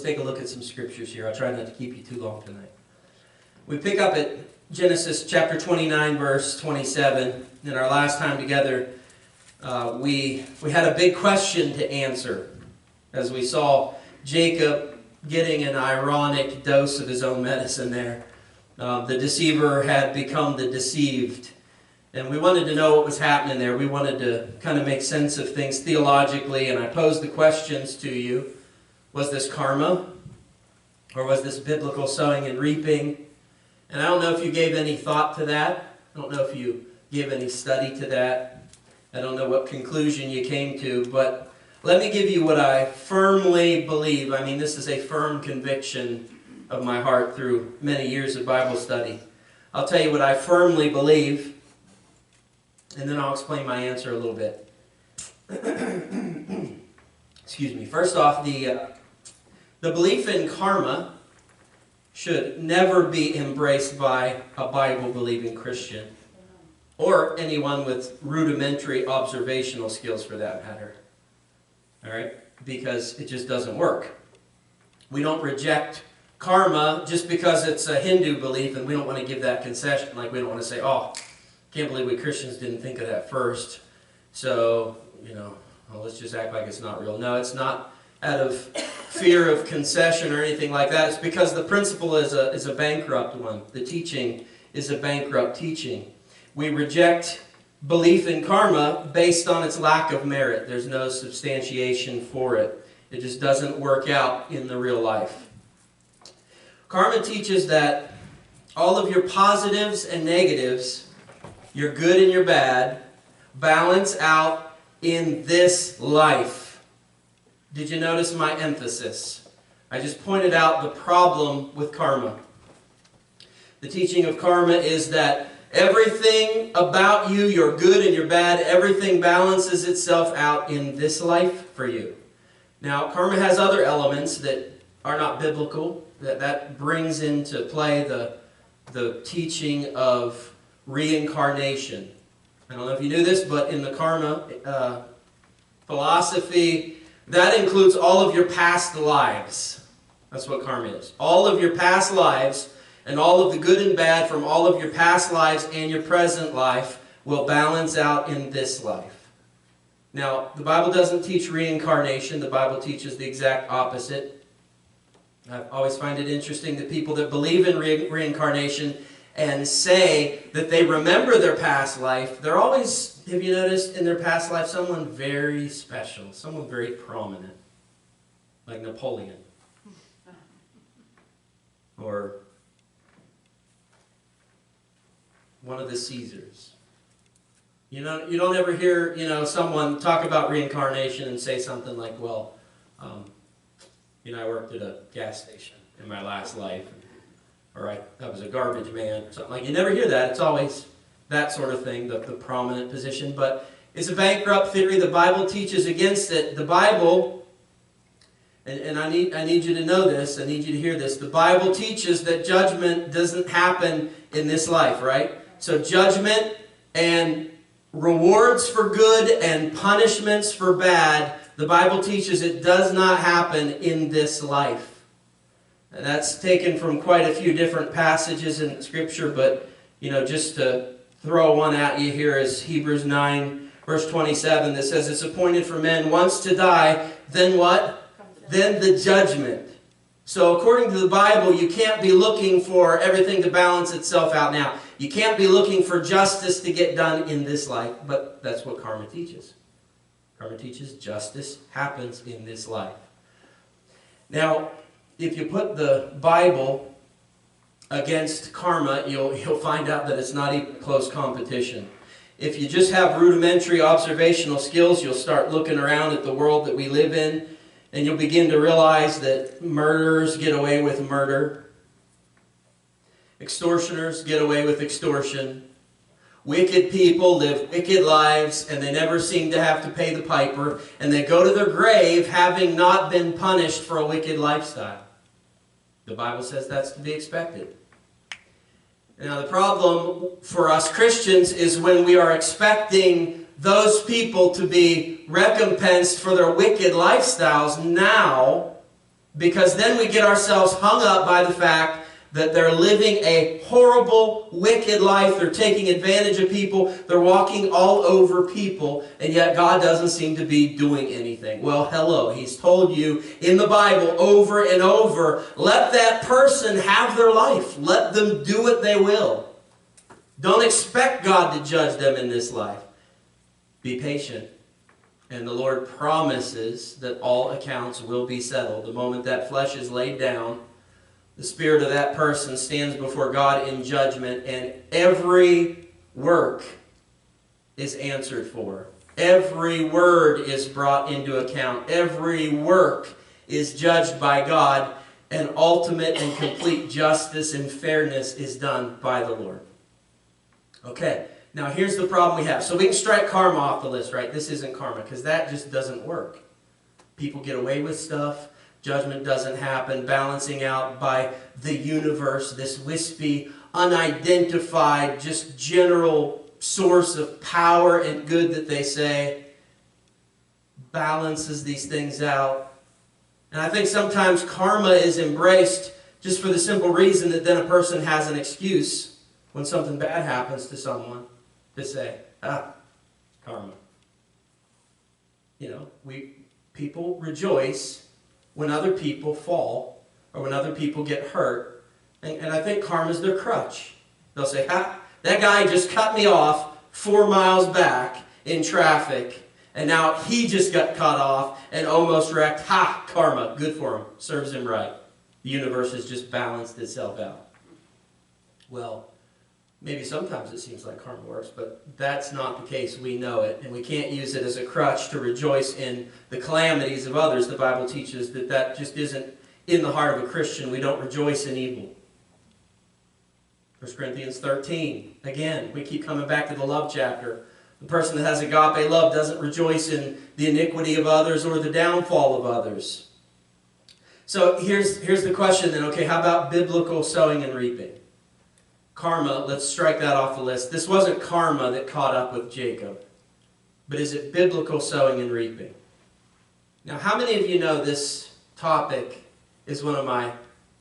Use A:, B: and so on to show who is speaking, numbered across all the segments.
A: take a look at some scriptures here. I'll try not to keep you too long tonight. We pick up at Genesis chapter 29, verse 27. In our last time together, we had a big question to answer as we saw Jacob getting an ironic dose of his own medicine there. The deceiver had become the deceived. And we wanted to know what was happening there. We wanted to kind of make sense of things theologically, and I posed the questions to you. Was this karma? Or was this biblical sowing and reaping? And I don't know if you gave any thought to that. I don't know if you gave any study to that. I don't know what conclusion you came to, but let me give you what I firmly believe. I mean, this is a firm conviction of my heart through many years of Bible study. I'll tell you what I firmly believe, and then I'll explain my answer a little bit. Excuse me. First off, the belief in karma should never be embraced by a Bible-believing Christian or anyone with rudimentary observational skills for that matter. All right? Because it just doesn't work. We don't reject karma just because it's a Hindu belief, and we don't want to give that concession. Like, we don't want to say, oh, can't believe we Christians didn't think of that first. So, well, let's just act like it's not real. No, it's not out of fear of concession or anything like that. It's because the principle is a bankrupt one. The teaching is a bankrupt teaching. We reject belief in karma based on its lack of merit. There's no substantiation for it. It just doesn't work out in the real life. Karma teaches that all of your positives and negatives, your good and your bad, balance out in this life. Did you notice my emphasis? I just pointed out the problem with karma. The teaching of karma is that everything about you, your good and your bad, everything balances itself out in this life for you. Now, karma has other elements that are not biblical. That brings into play the teaching of reincarnation. I don't know if you knew this, but in the karma philosophy, that includes all of your past lives. That's what karma is. All of your past lives and all of the good and bad from all of your past lives and your present life will balance out in this life. Now, the Bible doesn't teach reincarnation. The Bible teaches the exact opposite. I always find it interesting that people that believe in reincarnation and say that they remember their past life, they're always, have you noticed, in their past life, someone very special, someone very prominent, like Napoleon, or one of the Caesars. You don't ever hear, someone talk about reincarnation and say something like, well, I worked at a gas station in my last life, or I was a garbage man, or something like. You never hear that. It's always that sort of thing, the prominent position. But it's a bankrupt theory. The Bible teaches against it. The Bible, and I need you to know this, I need you to hear this. The Bible teaches that judgment doesn't happen in this life, right? So judgment and rewards for good and punishments for bad, the Bible teaches it does not happen in this life. And that's taken from quite a few different passages in Scripture, but, just to throw one at you here is Hebrews 9, verse 27, that says, it's appointed for men once to die, then what? Then the judgment. So according to the Bible, you can't be looking for everything to balance itself out now. You can't be looking for justice to get done in this life, but that's what karma teaches. Karma teaches justice happens in this life. Now, if you put the Bible against karma, you'll find out that it's not even close competition. If you just have rudimentary observational skills, you'll start looking around at the world that we live in, and you'll begin to realize that murderers get away with murder. Extortioners get away with extortion. Wicked people live wicked lives, and they never seem to have to pay the piper, and they go to their grave having not been punished for a wicked lifestyle. The Bible says that's to be expected. Now, the problem for us Christians is when we are expecting those people to be recompensed for their wicked lifestyles now, Because then we get ourselves hung up by the fact that they're living a horrible, wicked life. They're taking advantage of people. They're walking all over people. And yet God doesn't seem to be doing anything. Well, hello. He's told you in the Bible over and over, let that person have their life. Let them do what they will. Don't expect God to judge them in this life. Be patient. And the Lord promises that all accounts will be settled. The moment that flesh is laid down, the spirit of that person stands before God in judgment, and every work is answered for. Every word is brought into account. Every work is judged by God, and ultimate and complete justice and fairness is done by the Lord. Okay, now here's the problem we have. So we can strike karma off the list, right? This isn't karma, because that just doesn't work. People get away with stuff. Judgment doesn't happen. Balancing out by the universe, this wispy, unidentified, just general source of power and good that they say balances these things out. And I think sometimes karma is embraced just for the simple reason that then a person has an excuse when something bad happens to someone to say, karma. You know, people rejoice when other people fall or when other people get hurt. And I think karma's their crutch. They'll say, that guy just cut me off 4 miles back in traffic, and now he just got cut off and almost wrecked. Karma, good for him, serves him right. The universe has just balanced itself out. Well, maybe sometimes it seems like karma works, but that's not the case. We know it, and we can't use it as a crutch to rejoice in the calamities of others. The Bible teaches that just isn't in the heart of a Christian. We don't rejoice in evil. 1 Corinthians 13, again, we keep coming back to the love chapter. The person that has agape love doesn't rejoice in the iniquity of others or the downfall of others. So here's the question then. Okay, how about biblical sowing and reaping? Karma, let's strike that off the list. This wasn't karma that caught up with Jacob. But is it biblical sowing and reaping? Now, how many of you know this topic is one of my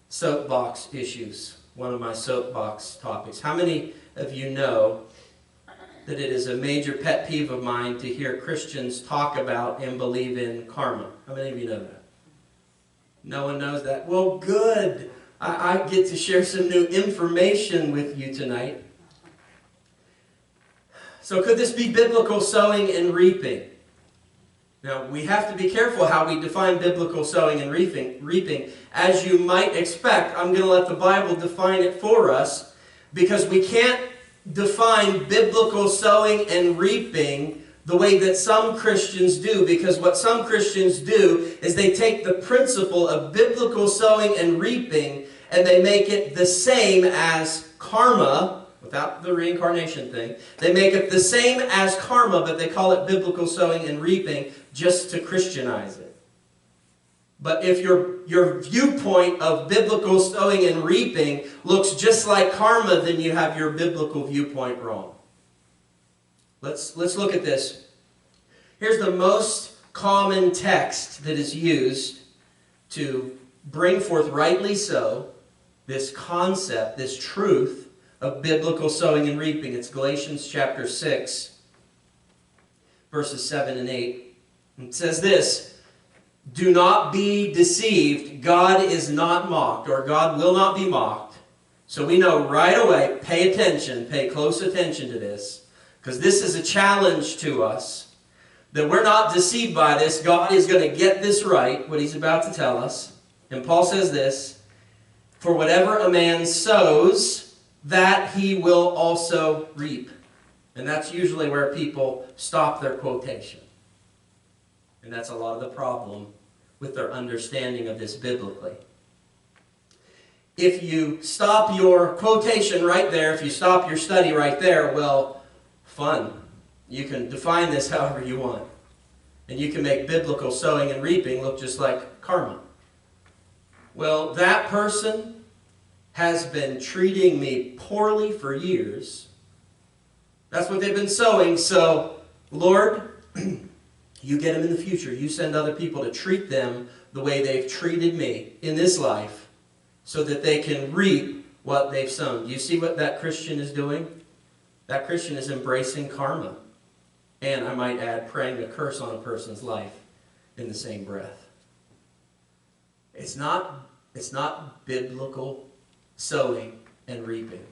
A: soapbox issues? One of my soapbox topics. How many of you know that it is a major pet peeve of mine to hear Christians talk about and believe in karma? How many of you know that? No one knows that? Well, good. I get to share some new information with you tonight. So could this be biblical sowing and reaping? Now, we have to be careful how we define biblical sowing and reaping. As you might expect, I'm going to let the Bible define it for us, because we can't define biblical sowing and reaping the way that some Christians do, because what some Christians do is they take the principle of biblical sowing and reaping and they make it the same as karma, without the reincarnation thing. They make it the same as karma, but they call it biblical sowing and reaping just to Christianize it. But if your viewpoint of biblical sowing and reaping looks just like karma, then you have your biblical viewpoint wrong. Let's look at this. Here's the most common text that is used to bring forth rightly so this concept, this truth of biblical sowing and reaping. It's Galatians chapter 6, verses 7 and 8. It says this: "Do not be deceived. God is not mocked," or God will not be mocked. So we know right away, pay attention, pay close attention to this, because this is a challenge to us, that we're not deceived by this. God is going to get this right, what he's about to tell us. And Paul says this: "For whatever a man sows, that he will also reap." And that's usually where people stop their quotation. And that's a lot of the problem with their understanding of this biblically. If you stop your quotation right there, if you stop your study right there, well, fun. You can define this however you want. And you can make biblical sowing and reaping look just like karma. Well, that person has been treating me poorly for years. That's what they've been sowing. So, Lord, You get them in the future. You send other people to treat them the way they've treated me in this life so that they can reap what they've sown. Do you see what that Christian is doing? That Christian is embracing karma. And I might add, praying a curse on a person's life in the same breath. It's not biblical sowing and reaping.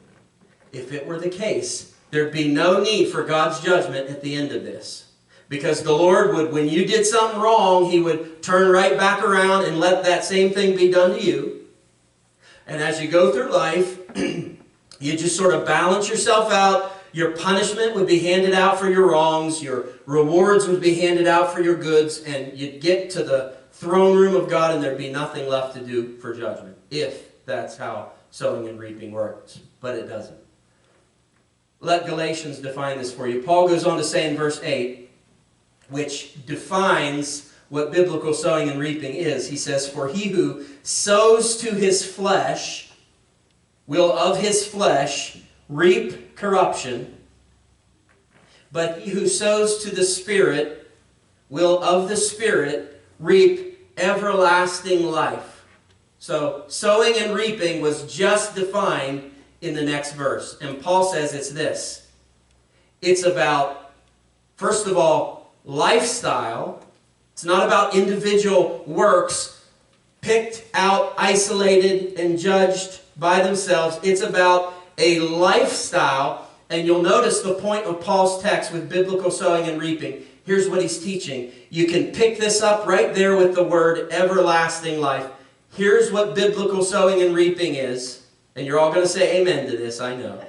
A: If it were the case, there'd be no need for God's judgment at the end of this. Because the Lord would, when you did something wrong, He would turn right back around and let that same thing be done to you. And as you go through life, you just sort of balance yourself out. Your punishment would be handed out for your wrongs. Your rewards would be handed out for your goods. And you'd get to the throne room of God and there'd be nothing left to do for judgment. If that's how sowing and reaping works. But it doesn't. Let Galatians define this for you. Paul goes on to say in verse 8, which defines what biblical sowing and reaping is. He says, "For he who sows to his flesh will of his flesh reap corruption, but he who sows to the Spirit will of the Spirit reap everlasting life." So, sowing and reaping was just defined in the next verse. And Paul says it's this. It's about, first of all, lifestyle. It's not about individual works picked out, isolated, and judged by themselves. It's about a lifestyle. And you'll notice the point of Paul's text with biblical sowing and reaping. Here's what he's teaching. You can pick this up right there with the word everlasting life. Here's what biblical sowing and reaping is. And you're all going to say amen to this, I know.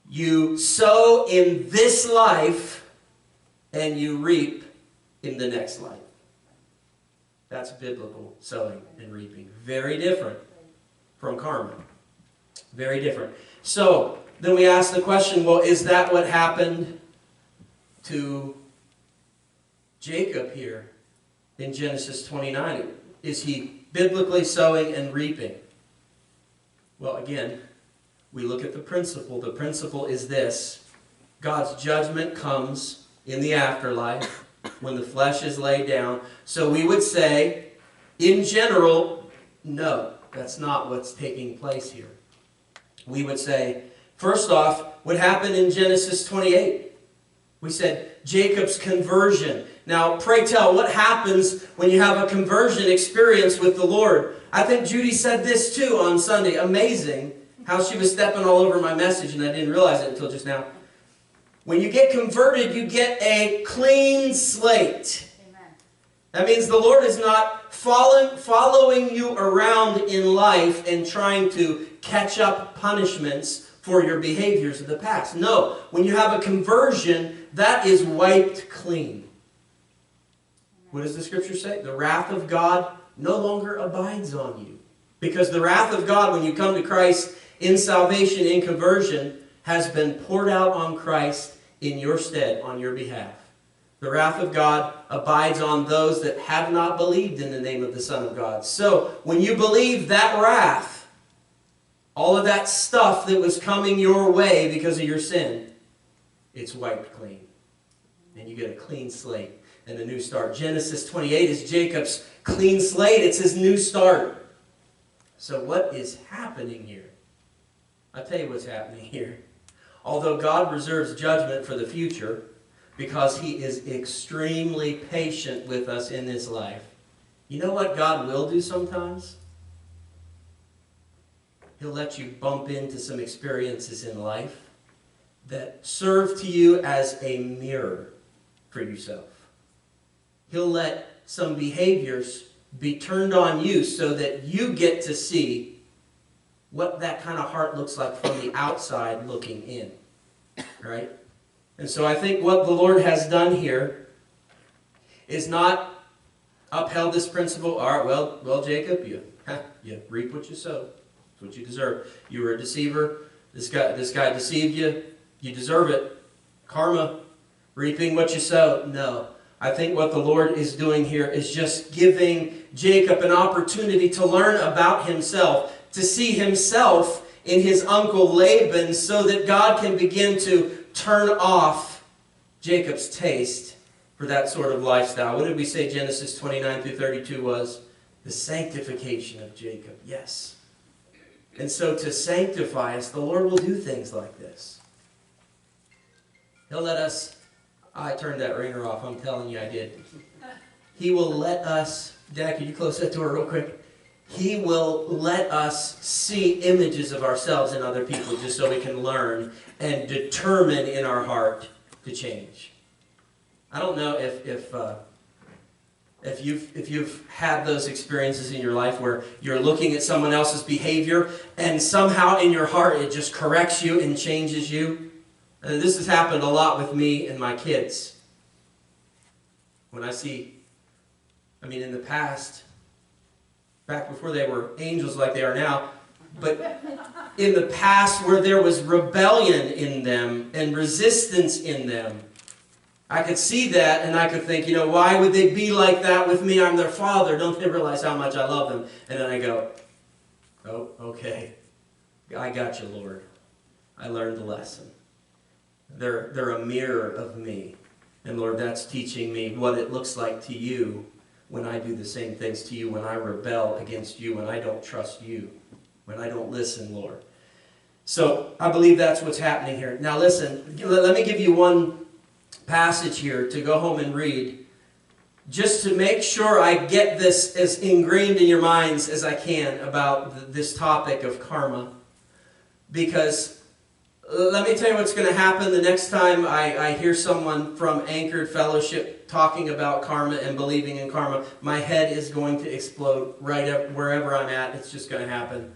A: You sow in this life and you reap in the next life. That's biblical sowing and reaping. Very different from karma. Very different. So, then we ask the question, well, is that what happened to Jacob here in Genesis 29? Is he biblically sowing and reaping? Well, again, we look at the principle. The principle is this. God's judgment comes in the afterlife when the flesh is laid down. So we would say, in general, no, that's not what's taking place here. We would say, first off, what happened in Genesis 28? We said Jacob's conversion. Now, pray tell, what happens when you have a conversion experience with the Lord? I think Judy said this too on Sunday. Amazing how she was stepping all over my message and I didn't realize it until just now. When you get converted, you get a clean slate. Amen. That means the Lord is not following you around in life and trying to catch up punishments for your behaviors of the past. No, when you have a conversion, that is wiped clean. What does the scripture say? The wrath of God no longer abides on you. Because the wrath of God, when you come to Christ in salvation, in conversion, has been poured out on Christ in your stead, on your behalf. The wrath of God abides on those that have not believed in the name of the Son of God. So, when you believe that wrath, all of that stuff that was coming your way because of your sin, it's wiped clean. And you get a clean slate and a new start. Genesis 28 is Jacob's clean slate. It's his new start. So what is happening here? I'll tell you what's happening here. Although God reserves judgment for the future, because He is extremely patient with us in this life, you know what God will do sometimes? He'll let you bump into some experiences in life that serve to you as a mirror for yourself. He'll let some behaviors be turned on you so that you get to see what that kind of heart looks like from the outside looking in. Right? And so I think what the Lord has done here is not upheld this principle. All right, well, Jacob, you reap what you sow. That's what you deserve. You were a deceiver. This guy deceived you. You deserve it. Karma, reaping what you sow. No. I think what the Lord is doing here is just giving Jacob an opportunity to learn about himself, to see himself in his uncle Laban, so that God can begin to turn off Jacob's taste for that sort of lifestyle. What did we say Genesis 29 through 32 was? The sanctification of Jacob. Yes. And so to sanctify us, the Lord will do things like this. He'll let us... I turned that ringer off. I'm telling you I did. He will let us... Dad, could you close that door real quick? He will let us see images of ourselves in other people just so we can learn and determine in our heart to change. I don't know if you've had those experiences in your life where you're looking at someone else's behavior and somehow in your heart it just corrects you and changes you. And this has happened a lot with me and my kids. When I see, in the past, back before they were angels like they are now, but in the past where there was rebellion in them and resistance in them, I could see that and I could think, why would they be like that with me? I'm their father. Don't they realize how much I love them? And then I go, oh, okay. I got you, Lord. I learned the lesson. They're a mirror of me. And Lord, that's teaching me what it looks like to you when I do the same things to you, when I rebel against you, when I don't trust you, when I don't listen, Lord. So I believe that's what's happening here. Now listen, let me give you one passage here to go home and read, just to make sure I get this as ingrained in your minds as I can about this topic of karma. Because let me tell you what's going to happen the next time I hear someone from Anchored Fellowship talking about karma and believing in karma. My head is going to explode right up wherever I'm at. It's just going to happen.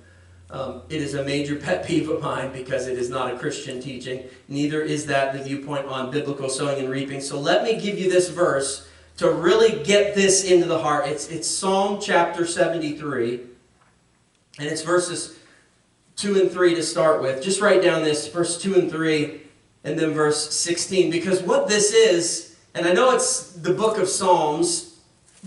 A: It is a major pet peeve of mine because it is not a Christian teaching. Neither is that the viewpoint on biblical sowing and reaping. So let me give you this verse to really get this into the heart. It's Psalm chapter 73. And it's verses 2 and 3 to start with. Just write down this, verse 2 and 3, and then verse 16. Because what this is, and I know it's the book of Psalms,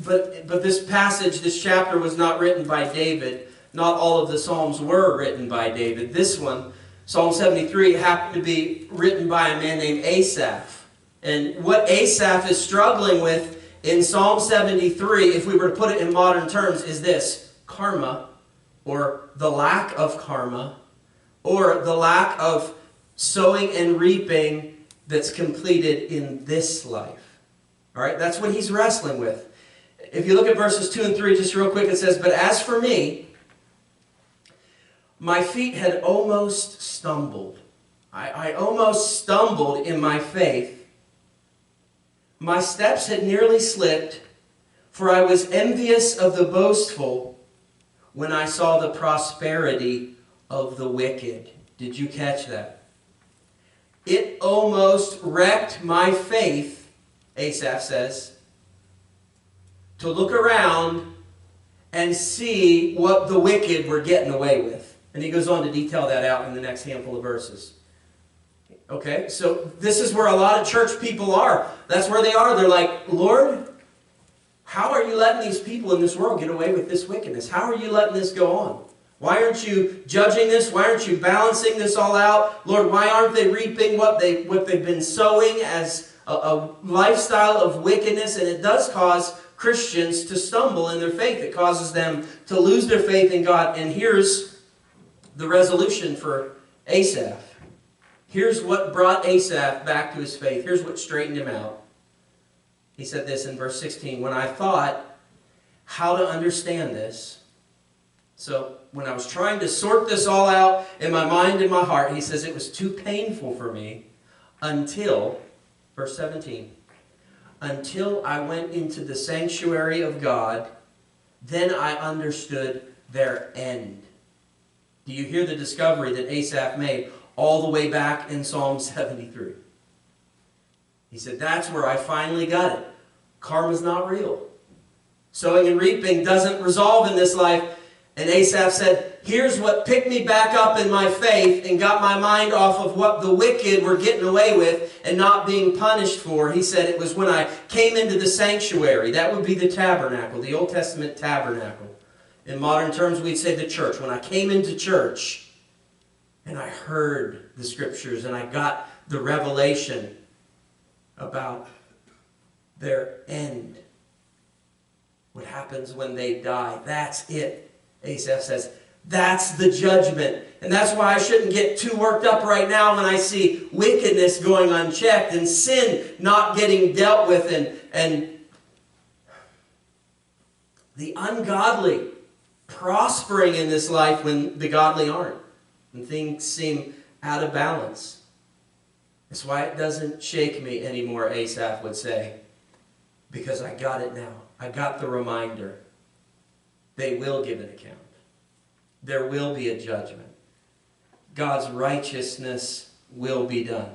A: but this passage, this chapter was not written by David. Not all of the Psalms were written by David. This one, Psalm 73, happened to be written by a man named Asaph. And what Asaph is struggling with in Psalm 73, if we were to put it in modern terms, is this: karma, or the lack of karma, or the lack of sowing and reaping that's completed in this life. All right, that's what he's wrestling with. If you look at verses 2 and 3, just real quick, it says, "But as for me, my feet had almost stumbled. I almost stumbled in my faith. My steps had nearly slipped, for I was envious of the boastful when I saw the prosperity of the wicked." Did you catch that? It almost wrecked my faith, Asaph says, to look around and see what the wicked were getting away with. And he goes on to detail that out in the next handful of verses. Okay, so this is where a lot of church people are. That's where they are. They're like, Lord, how are you letting these people in this world get away with this wickedness? How are you letting this go on? Why aren't you judging this? Why aren't you balancing this all out? Lord, why aren't they reaping what they've been sowing as a lifestyle of wickedness? And it does cause Christians to stumble in their faith. It causes them to lose their faith in God. And here's the resolution for Asaph. Here's what brought Asaph back to his faith. Here's what straightened him out. He said this in verse 16. "When I thought how to understand this," so when I was trying to sort this all out in my mind and my heart, he says it was too painful for me until, verse 17, "until I went into the sanctuary of God, then I understood their end." Do you hear the discovery that Asaph made all the way back in Psalm 73? He said, that's where I finally got it. Karma's not real. Sowing and reaping doesn't resolve in this life. And Asaph said, here's what picked me back up in my faith and got my mind off of what the wicked were getting away with and not being punished for. He said it was when I came into the sanctuary. That would be the tabernacle, the Old Testament tabernacle. In modern terms, we'd say the church. When I came into church and I heard the scriptures and I got the revelation about their end. What happens when they die? That's it. Asaph says, that's the judgment. And that's why I shouldn't get too worked up right now when I see wickedness going unchecked and sin not getting dealt with and the ungodly prospering in this life when the godly aren't. And things seem out of balance. That's why it doesn't shake me anymore, Asaph would say. Because I got it now. I got the reminder. They will give an account. There will be a judgment. God's righteousness will be done.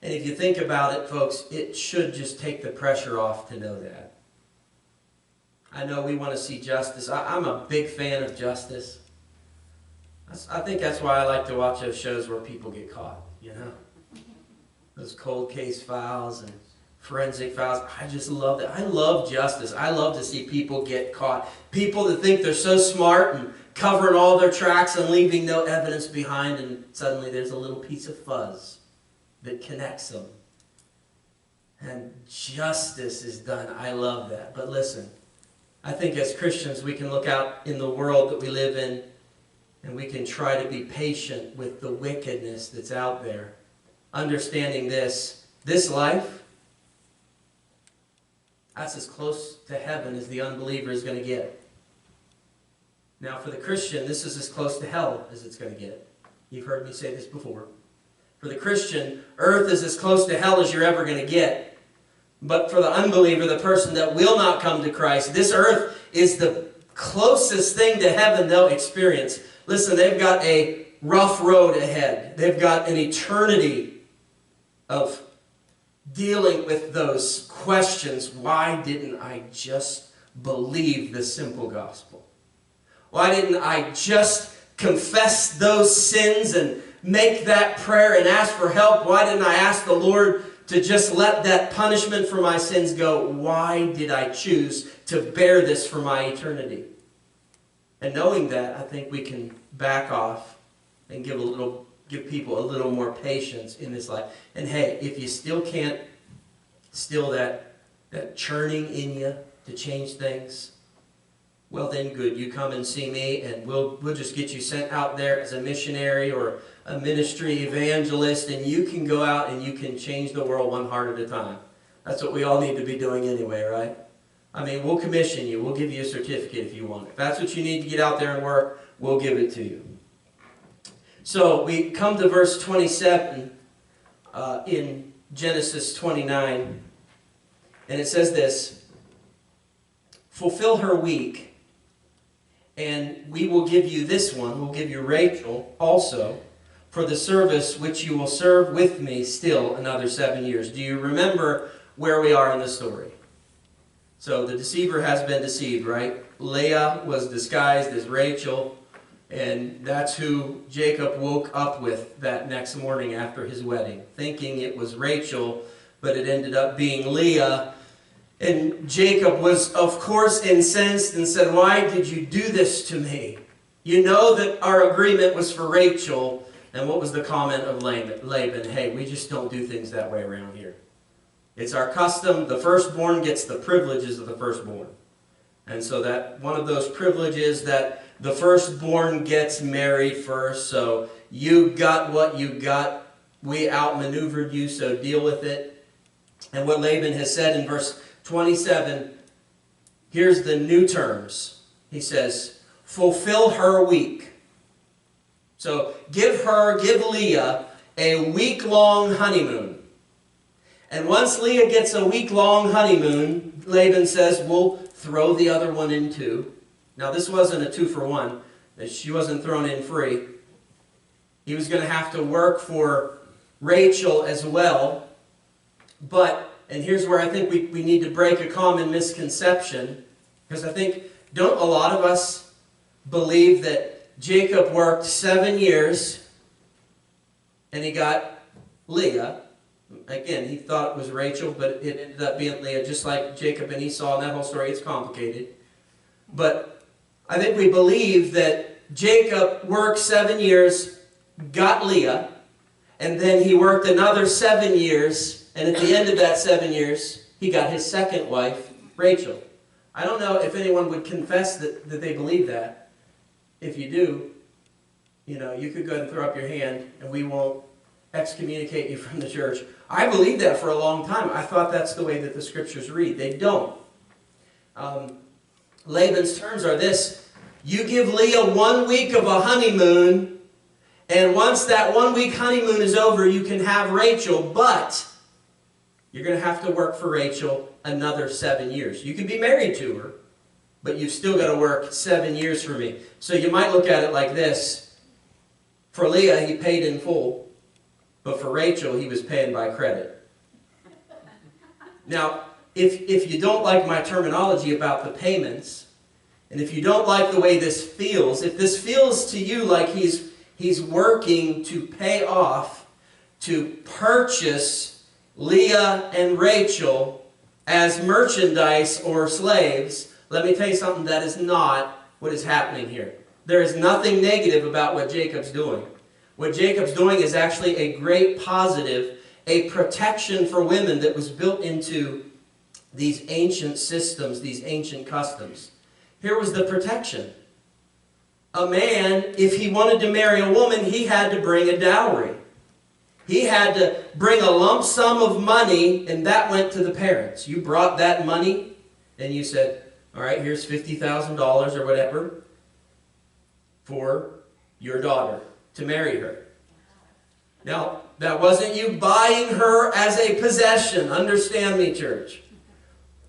A: And if you think about it, folks, it should just take the pressure off to know that. I know we want to see justice. I'm a big fan of justice. I think that's why I like to watch those shows where people get caught, you know? Those cold case files and forensic files. I just love that. I love justice. I love to see people get caught. People that think they're so smart and covering all their tracks and leaving no evidence behind, and suddenly there's a little piece of fuzz that connects them. And justice is done. I love that. But listen, I think as Christians we can look out in the world that we live in and we can try to be patient with the wickedness that's out there. Understanding this life, that's as close to heaven as the unbeliever is going to get. Now for the Christian, this is as close to hell as it's going to get. You've heard me say this before. For the Christian, earth is as close to hell as you're ever going to get. But for the unbeliever, the person that will not come to Christ, this earth is the closest thing to heaven they'll experience. Listen, they've got a rough road ahead. They've got an eternity of dealing with those questions. Why didn't I just believe the simple gospel? Why didn't I just confess those sins and make that prayer and ask for help? Why didn't I ask the Lord to just let that punishment for my sins go? Why did I choose to bear this for my eternity? And knowing that, I think we can back off and give people a little more patience in this life. And hey, if you still can't still that churning in you to change things, well then good. You come and see me and we'll just get you sent out there as a missionary or a ministry evangelist, and you can go out and you can change the world one heart at a time. That's what we all need to be doing anyway, right? I mean, we'll commission you. We'll give you a certificate if you want. If that's what you need to get out there and work, we'll give it to you. So we come to verse 27 in Genesis 29, and it says this: fulfill her week, and we will give you this one, we'll give you Rachel also, for the service which you will serve with me still another 7 years. Do you remember where we are in the story? So the deceiver has been deceived, right? Leah was disguised as Rachel, and that's who Jacob woke up with that next morning after his wedding, thinking it was Rachel, but it ended up being Leah. And Jacob was, of course, incensed and said, why did you do this to me? You know that our agreement was for Rachel. And what was the comment of Laban? Hey, we just don't do things that way around here. It's our custom. The firstborn gets the privileges of the firstborn. And so that one of those privileges that the firstborn gets married first. So you got what you got. We outmaneuvered you, so deal with it. And what Laban has said in verse 27, here's the new terms. He says, fulfill her week. So give Leah a week-long honeymoon. And once Leah gets a week-long honeymoon, Laban says, we'll throw the other one in too. Now this wasn't a 2-for-1. She wasn't thrown in free. He was going to have to work for Rachel as well. But, and here's where I think we need to break a common misconception. Because I think, don't a lot of us believe that Jacob worked 7 years and he got Leah. Again, he thought it was Rachel, but it ended up being Leah, just like Jacob and Esau. And that whole story, it's complicated. But I think we believe that Jacob worked 7 years, got Leah, And then he worked another 7 years, and at the end of that 7 years, he got his second wife, Rachel. I don't know if anyone would confess that they believe that. If you do, you could go ahead and throw up your hand, and we won't excommunicate you from the church. I believed that for a long time. I thought that's the way that the scriptures read. They don't. Laban's terms are this: you give Leah 1 week of a honeymoon, and once that 1 week honeymoon is over, you can have Rachel, but you're going to have to work for Rachel another 7 years. You can be married to her, but you've still got to work 7 years for me. So you might look at it like this. For Leah, he paid in full, but for Rachel, he was paying by credit. Now, if you don't like my terminology about the payments, and if you don't like the way this feels, if this feels to you like he's working to pay off, to purchase Leah and Rachel as merchandise or slaves, let me tell you something, that is not what is happening here. There is nothing negative about what Jacob's doing. What Jacob's doing is actually a great positive, a protection for women that was built into these ancient systems, these ancient customs. Here was the protection. A man, if he wanted to marry a woman, he had to bring a dowry. He had to bring a lump sum of money, and that went to the parents. You brought that money, and you said, all right, here's $50,000 or whatever for your daughter to marry her. Now, that wasn't you buying her as a possession. Understand me, church.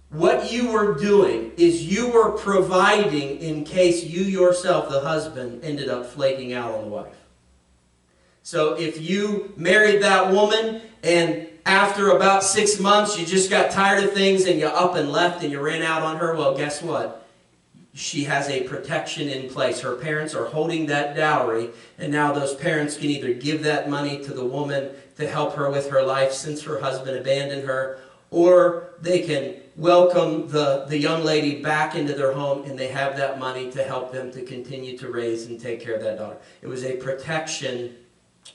A: What you were doing is you were providing in case you yourself, the husband, ended up flaking out on the wife. So if you married that woman and after about 6 months you just got tired of things and you up and left and you ran out on her, well, guess what? She has a protection in place. Her parents are holding that dowry, and now those parents can either give that money to the woman to help her with her life since her husband abandoned her, or they can welcome the young lady back into their home, and they have that money to help them to continue to raise and take care of that daughter. It was a protection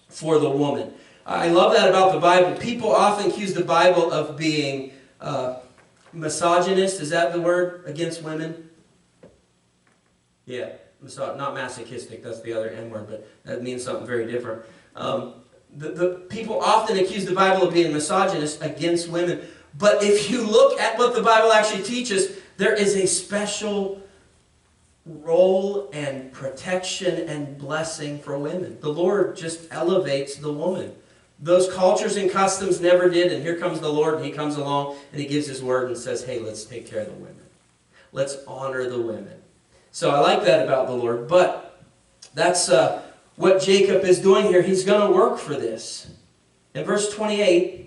A: for the woman. I love that about the Bible. People often accuse the Bible of being misogynist. Is that the word? Against women? Yeah, not masochistic. That's the other N word, but that means something very different. The people often accuse the Bible of being misogynist against women. But if you look at what the Bible actually teaches, there is a special role and protection and blessing for women. The Lord just elevates the woman. Those cultures and customs never did, and here comes the Lord, and He comes along, and He gives His word and says, hey, let's take care of the women. Let's honor the women. So I like that about the Lord, but that's what Jacob is doing here. He's going to work for this. In verse 28,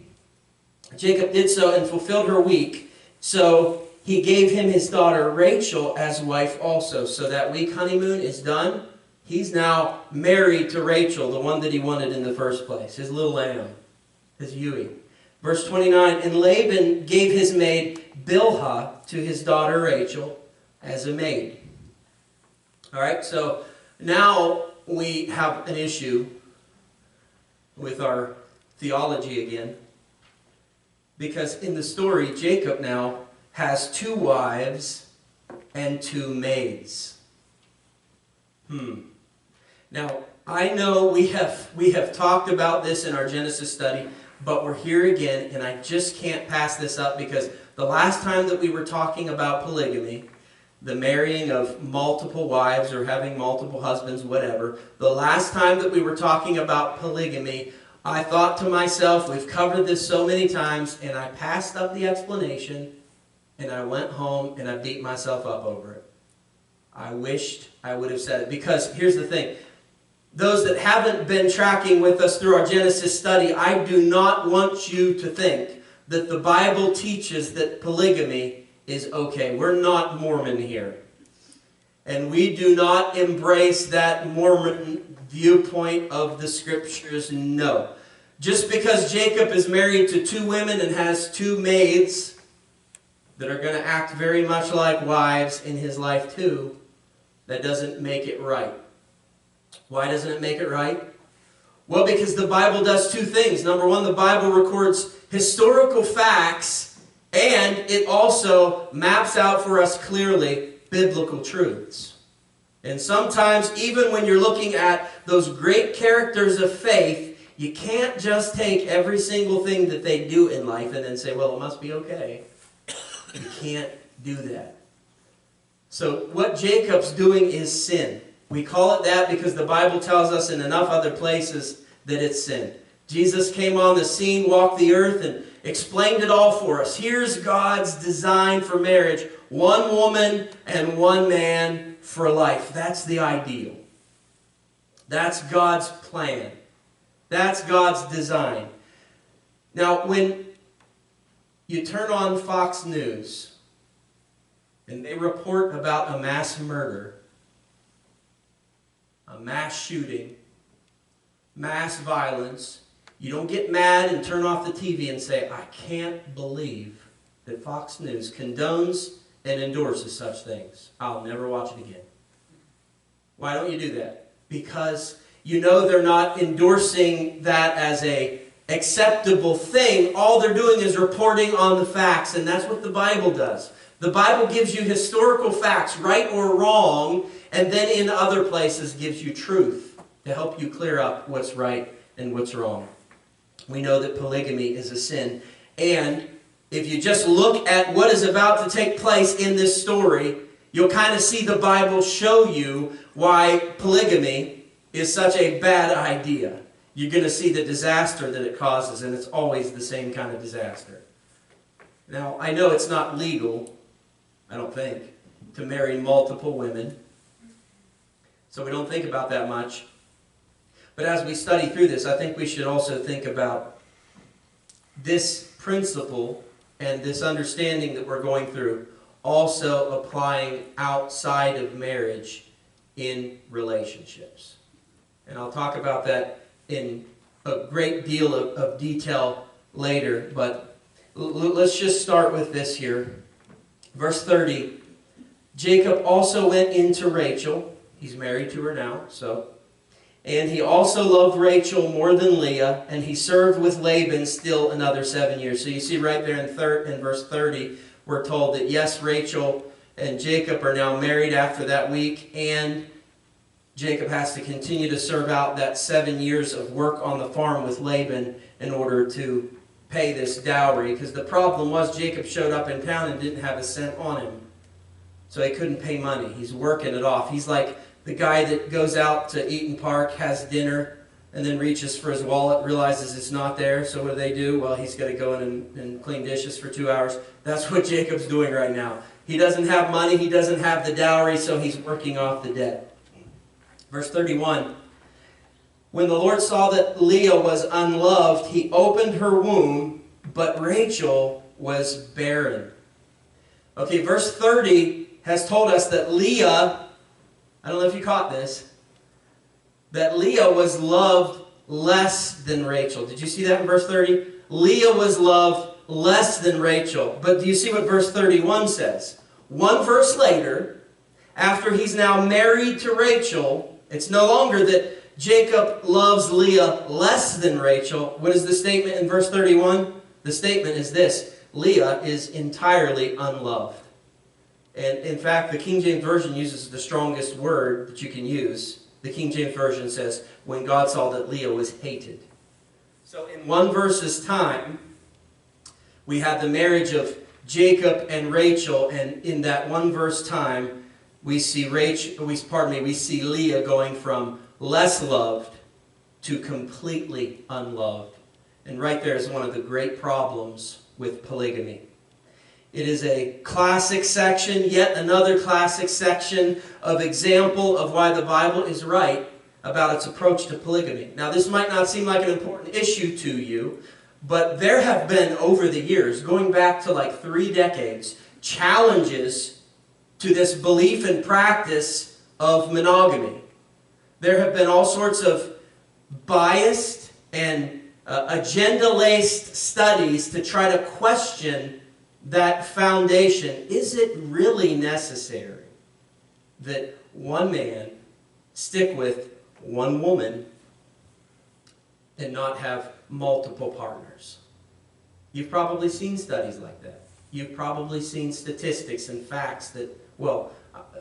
A: Jacob did so and fulfilled her week. So he gave him his daughter Rachel as wife also. So that week honeymoon is done. He's now married to Rachel, the one that he wanted in the first place, his little lamb, his Huey. Verse 29, and Laban gave his maid Bilhah to his daughter Rachel as a maid. All right, so now we have an issue with our theology again. Because in the story, Jacob now has 2 wives and 2 maids. Now, I know we have talked about this in our Genesis study, but we're here again, and I just can't pass this up because the last time that we were talking about polygamy, the marrying of multiple wives or having multiple husbands, whatever, the last time that we were talking about polygamy, I thought to myself, we've covered this so many times, and I passed up the explanation, and I went home and I beat myself up over it. I wished I would have said it, because here's the thing. Those that haven't been tracking with us through our Genesis study, I do not want you to think that the Bible teaches that polygamy is okay. We're not Mormon here. And we do not embrace that Mormon viewpoint of the scriptures, no. Just because Jacob is married to 2 women and has 2 maids that are going to act very much like wives in his life too, that doesn't make it right. Why doesn't it make it right? Well, because the Bible does two things. Number one, the Bible records historical facts, and it also maps out for us clearly biblical truths. And sometimes, even when you're looking at those great characters of faith, you can't just take every single thing that they do in life and then say, well, it must be okay. You can't do that. So what Jacob's doing is sin. We call it that because the Bible tells us in enough other places that it's sin. Jesus came on the scene, walked the earth, and explained it all for us. Here's God's design for marriage. One woman and one man for life. That's the ideal. That's God's plan. That's God's design. Now, when you turn on Fox News and they report about a mass murder, a mass shooting, mass violence, you don't get mad and turn off the TV and say, I can't believe that Fox News condones and endorses such things. I'll never watch it again. Why don't you do that? Because you know they're not endorsing that as a acceptable thing. All they're doing is reporting on the facts, and that's what the Bible does. The Bible gives you historical facts, right or wrong, and then in other places gives you truth to help you clear up what's right and what's wrong. We know that polygamy is a sin, and if you just look at what is about to take place in this story, you'll kind of see the Bible show you why polygamy is such a bad idea. You're going to see the disaster that it causes, and it's always the same kind of disaster. Now, I know it's not legal, I don't think, to marry multiple women, so we don't think about that much. But as we study through this, I think we should also think about this principle and this understanding that we're going through also applying outside of marriage in relationships. And I'll talk about that in a great deal of detail later, but let's just start with this here. Verse 30, Jacob also went into Rachel. He's married to her now, and he also loved Rachel more than Leah, and he served with Laban still another 7 years. So you see right there in verse 30, we're told that yes, Rachel and Jacob are now married after that week, and Jacob has to continue to serve out that 7 years of work on the farm with Laban in order to pay this dowry. Because the problem was Jacob showed up in town and didn't have a cent on him. So he couldn't pay money. He's working it off. He's like the guy that goes out to Eaton Park, has dinner, and then reaches for his wallet, realizes it's not there. So what do? Well, he's got to go in and clean dishes for 2 hours. That's what Jacob's doing right now. He doesn't have money. He doesn't have the dowry, so he's working off the debt. Verse 31, when the Lord saw that Leah was unloved, he opened her womb, but Rachel was barren. Okay, verse 30 has told us that Leah, I don't know if you caught this, that Leah was loved less than Rachel. Did you see that in verse 30? Leah was loved less than Rachel. But do you see what verse 31 says? One verse later, after he's now married to Rachel, it's no longer that Jacob loves Leah less than Rachel. What is the statement in verse 31? The statement is this: Leah is entirely unloved. And in fact, the King James Version uses the strongest word that you can use. The King James Version says, when God saw that Leah was hated. So in one verse's time, we had the marriage of Jacob and Rachel, and in that one verse time, we see Leah going from less loved to completely unloved. And right there is one of the great problems with polygamy. It is a classic section, yet another classic section of example of why the Bible is right about its approach to polygamy. Now, this might not seem like an important issue to you, but there have been, over the years, going back to like 3 decades, challenges to this belief and practice of monogamy. There have been all sorts of biased and agenda-laced studies to try to question that foundation. Is it really necessary that one man stick with one woman and not have multiple partners. You've probably seen studies like that. You've probably seen statistics and facts that, well,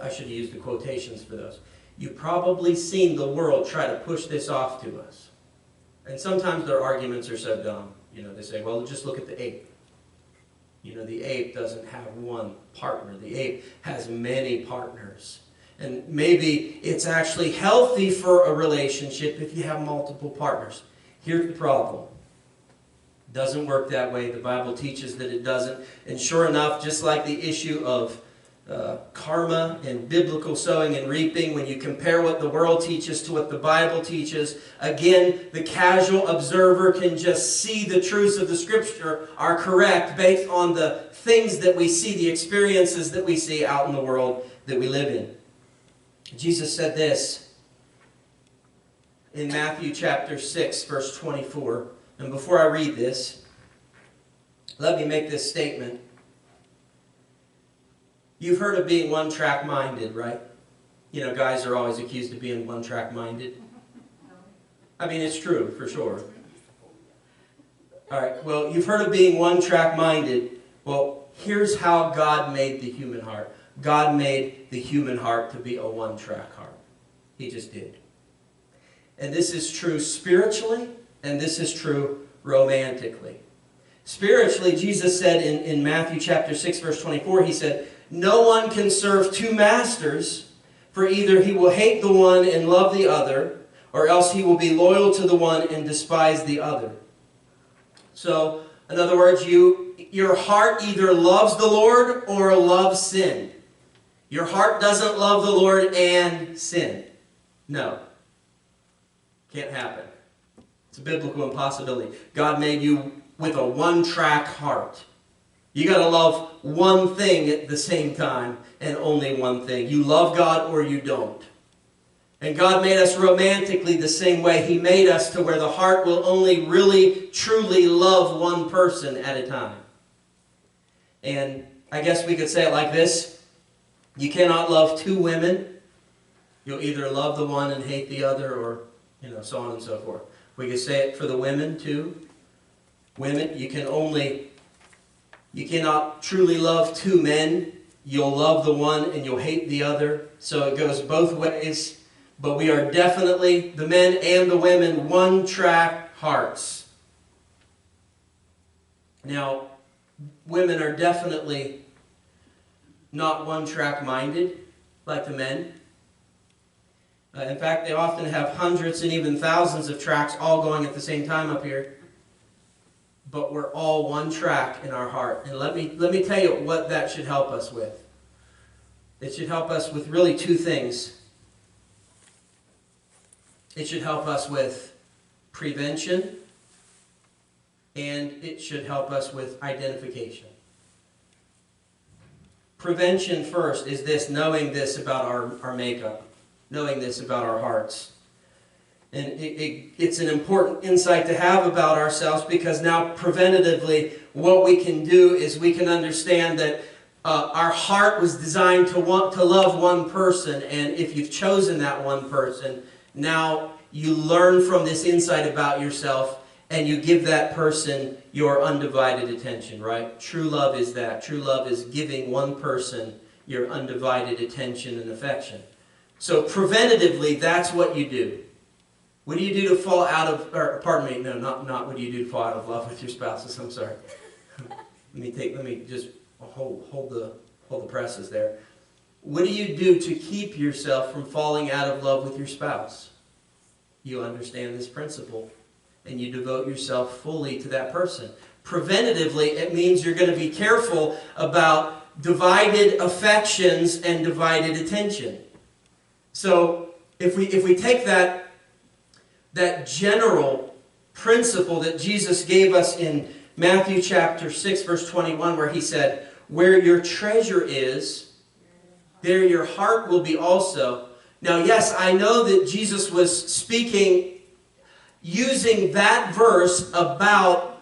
A: I should have used the quotations for those. You've probably seen the world try to push this off to us. And sometimes their arguments are so dumb. They say, well, just look at the ape. The ape doesn't have one partner. The ape has many partners. And maybe it's actually healthy for a relationship if you have multiple partners. Here's the problem. It doesn't work that way. The Bible teaches that it doesn't. And sure enough, just like the issue of karma and biblical sowing and reaping, when you compare what the world teaches to what the Bible teaches, again, the casual observer can just see the truths of the Scripture are correct based on the things that we see, the experiences that we see out in the world that we live in. Jesus said this in Matthew chapter 6, verse 24. And before I read this, let me make this statement. You've heard of being one-track minded, right? Guys are always accused of being one-track minded. I mean, it's true, for sure. All right, well, you've heard of being one-track minded. Well, here's how God made the human heart. God made the human heart to be a one-track heart. He just did. And this is true spiritually, and this is true romantically. Spiritually, Jesus said in Matthew chapter 6, verse 24, he said, no one can serve two masters, for either he will hate the one and love the other, or else he will be loyal to the one and despise the other. So, in other words, your heart either loves the Lord or loves sin. Your heart doesn't love the Lord and sin. No. Can't happen. It's a biblical impossibility. God made you with a one-track heart. You got to love one thing at the same time, and only one thing. You love God or you don't. And God made us romantically the same way. He made us to where the heart will only really, truly love one person at a time. And I guess we could say it like this. You cannot love two women. You'll either love the one and hate the other, or, so on and so forth. We could say it for the women, too. Women, you cannot truly love two men. You'll love the one and you'll hate the other. So it goes both ways. But we are definitely, the men and the women, one-track hearts. Now, women are definitely not one-track minded like the men. In fact, they often have hundreds and even thousands of tracks all going at the same time up here. But we're all one track in our heart. And let me tell you what that should help us with. It should help us with really two things. It should help us with prevention, and it should help us with identification. Prevention first is this, knowing this about our makeup, knowing this about our hearts. And it's an important insight to have about ourselves, because now preventatively what we can do is we can understand that our heart was designed to want to love one person, and if you've chosen that one person, now you learn from this insight about yourself and you give that person your undivided attention, right? True love is that. True love is giving one person your undivided attention and affection. So preventatively, that's what you do. What do you do to fall out of, or pardon me, no, not what do you do to fall out of love with your spouses, I'm sorry. Let me just hold the presses there. What do you do to keep yourself from falling out of love with your spouse? You understand this principle, and you devote yourself fully to that person. Preventatively, it means you're going to be careful about divided affections and divided attention. So if we take that general principle that Jesus gave us in Matthew chapter 6, verse 21, where he said, "Where your treasure is, there your heart will be also." Now, yes, I know that Jesus was speaking using that verse about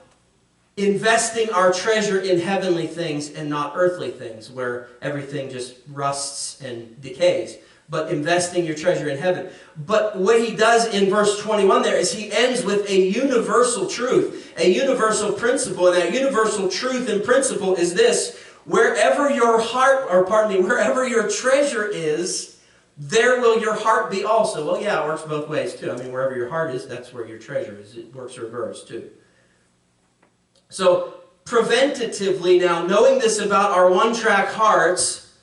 A: investing our treasure in heavenly things and not earthly things, where everything just rusts and decays. but investing your treasure in heaven. But what he does in verse 21 there is he ends with a universal truth, a universal principle. And that universal truth and principle is this: wherever your heart, or pardon me, wherever your treasure is, there will your heart be also. Well, yeah, it works both ways too. I mean, wherever your heart is, that's where your treasure is. It works reverse too. So, preventatively now, knowing this about our one-track hearts,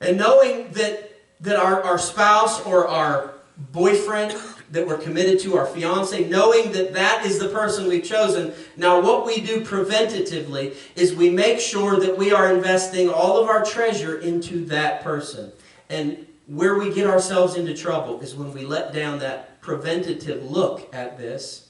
A: and knowing that our spouse or our boyfriend that we're committed to, our fiance, knowing that that is the person we've chosen, now what we do preventatively is we make sure that we are investing all of our treasure into that person. And where we get ourselves into trouble is when we let down that preventative look at this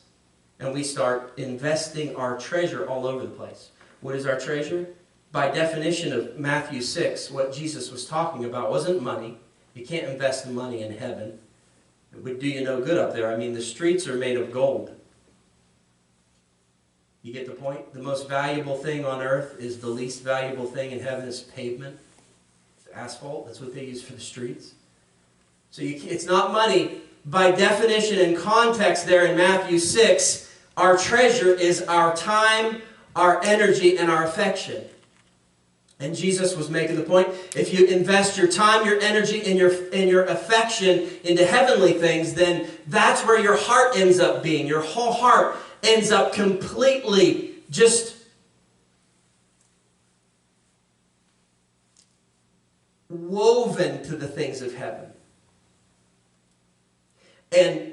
A: and we start investing our treasure all over the place. What is our treasure? By definition of Matthew 6, what Jesus was talking about wasn't money. You can't invest money in heaven. It would do you no good up there. I mean, the streets are made of gold. You get the point? The most valuable thing on earth is the least valuable thing in heaven is pavement. It's asphalt. That's what they use for the streets. So it's not money. By definition and context there in Matthew 6, our treasure is our time, our energy, and our affection. And Jesus was making the point, if you invest your time, your energy, and your affection into heavenly things, then that's where your heart ends up being. Your whole heart ends up completely just woven to the things of heaven. And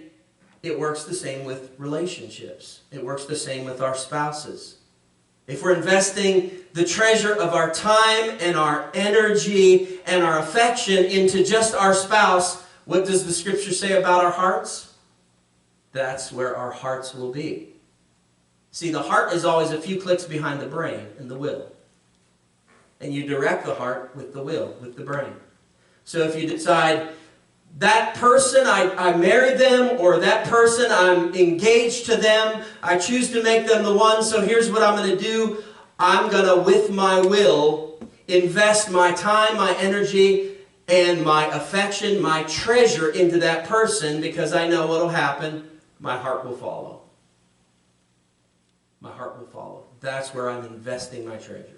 A: it works the same with relationships. It works the same with our spouses. If we're investing the treasure of our time and our energy and our affection into just our spouse, what does the Scripture say about our hearts? That's where our hearts will be. See, the heart is always a few clicks behind the brain and the will. And you direct the heart with the will, with the brain. So if you decide, that person, I married them, or that person, I'm engaged to them, I choose to make them the one, so here's what I'm going to do. I'm going to, with my will, invest my time, my energy, and my affection, my treasure into that person, because I know what will happen. My heart will follow. My heart will follow. That's where I'm investing my treasure.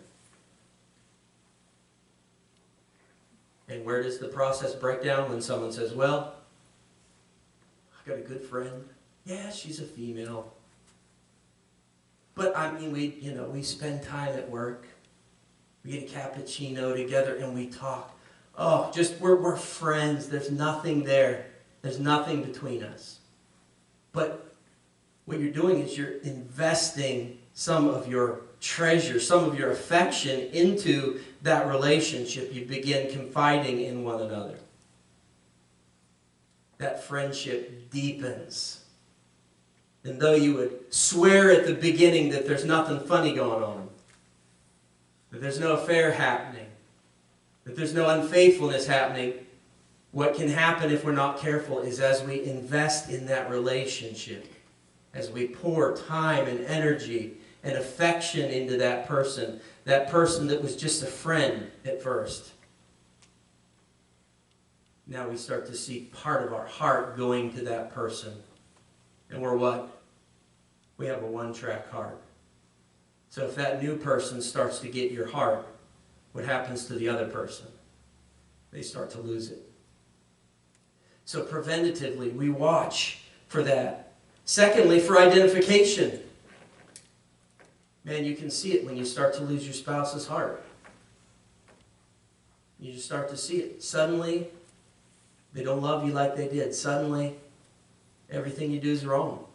A: And where does the process break down? When someone says, well, I got a good friend. Yeah, she's a female. But I mean, we spend time at work. We get a cappuccino together and we talk. Oh, we're friends. There's nothing there. There's nothing between us. But what you're doing is you're investing some of your treasure, some of your affection into that relationship. You begin confiding in one another. That friendship deepens. And though you would swear at the beginning that there's nothing funny going on, that there's no affair happening, that there's no unfaithfulness happening, what can happen if we're not careful is as we invest in that relationship, as we pour time and energy and affection into that person that was just a friend at first. Now we start to see part of our heart going to that person. And we're what? We have a one-track heart. So if that new person starts to get your heart, what happens to the other person? They start to lose it. So preventatively, we watch for that. Secondly, for identification. Man, you can see it when you start to lose your spouse's heart. You just start to see it. Suddenly, they don't love you like they did. Suddenly, everything you do is wrong.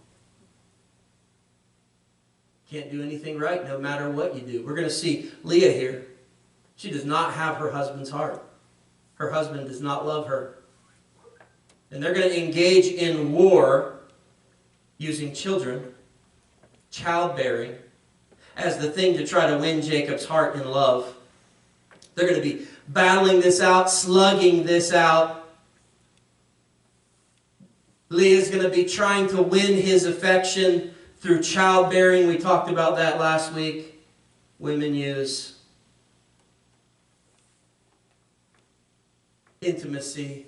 A: Can't do anything right no matter what you do. We're going to see Leah here. She does not have her husband's heart. Her husband does not love her. And they're going to engage in war using children, childbearing, as the thing to try to win Jacob's heart in love. They're going to be battling this out, slugging this out. Leah's going to be trying to win his affection through childbearing. We talked about that last week. Women use intimacy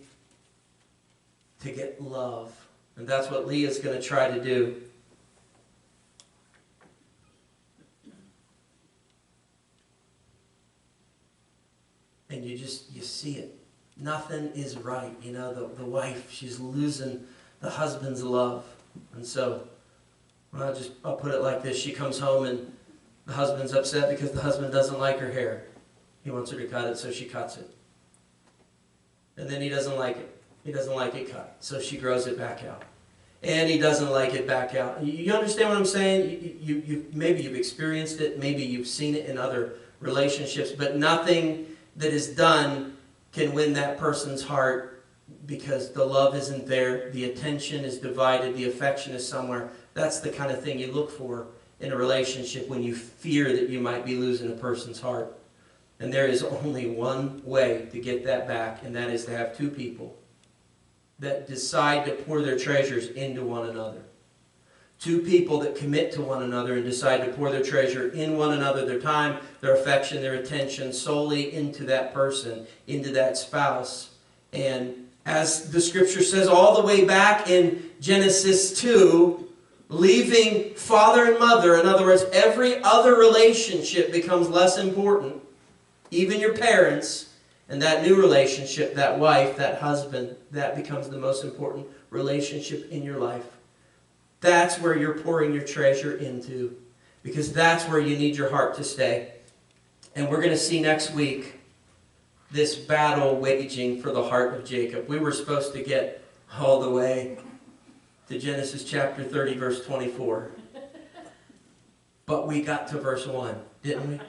A: to get love. And that's what Leah's going to try to do. And you see it. Nothing is right. You know, the wife, she's losing the husband's love. And so, I'll put it like this. She comes home and the husband's upset because the husband doesn't like her hair. He wants her to cut it, so she cuts it. And then he doesn't like it. He doesn't like it cut, so she grows it back out. And he doesn't like it back out. You understand what I'm saying? Maybe you've experienced it. Maybe you've seen it in other relationships. But nothing that is done can win that person's heart because the love isn't there. The attention is divided. The affection is somewhere. That's the kind of thing you look for in a relationship when you fear that you might be losing a person's heart. And there is only one way to get that back, and that is to have two people that decide to pour their treasures into one another. Two people that commit to one another and decide to pour their treasure in one another, their time, their affection, their attention, solely into that person, into that spouse. And as the scripture says all the way back in Genesis 2, leaving father and mother, in other words, every other relationship becomes less important, even your parents. And that new relationship, that wife, that husband, that becomes the most important relationship in your life. That's where you're pouring your treasure into, because that's where you need your heart to stay. And we're going to see next week this battle waging for the heart of Jacob. We were supposed to get all the way to Genesis chapter 30, verse 24. But we got to verse 1, didn't we?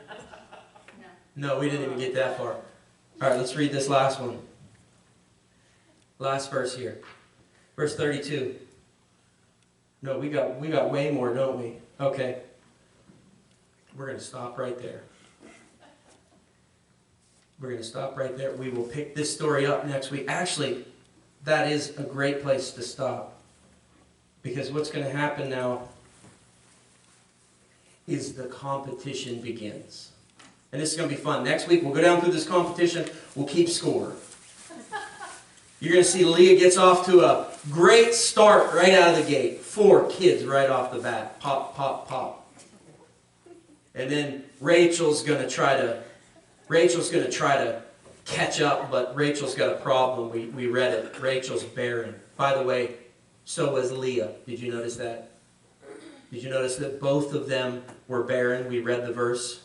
A: No, we didn't even get that far. All right, let's read this last one. Last verse here. Verse 32. No, we got way more, don't we? Okay. We're going to stop right there. We're going to stop right there. We will pick this story up next week. Actually, that is a great place to stop. Because what's going to happen now is the competition begins. And this is going to be fun. Next week, we'll go down through this competition. We'll keep score. You're going to see Leah gets off to a great start right out of the gate. 4 kids right off the bat. Pop, pop, pop. And then Rachel's going to try to catch up, but Rachel's got a problem. We read it. Rachel's barren. By the way, so was Leah. Did you notice that? Did you notice that both of them were barren? We read the verse.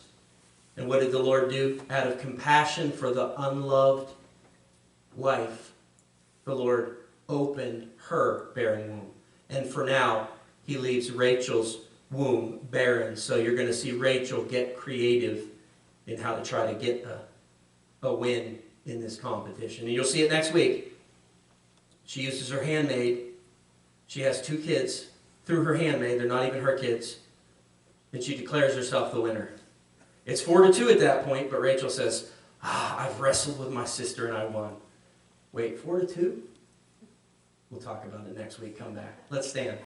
A: And what did the Lord do? Out of compassion for the unloved wife, the Lord opened her barren womb. And for now, he leaves Rachel's womb barren. So you're going to see Rachel get creative in how to try to get a win in this competition. And you'll see it next week. She uses her handmaid. She has 2 kids through her handmaid. They're not even her kids. And she declares herself the winner. It's 4-2 at that point, but Rachel says, I've wrestled with my sister and I won. Wait, 4-2? We'll talk about it next week. Come back. Let's stand.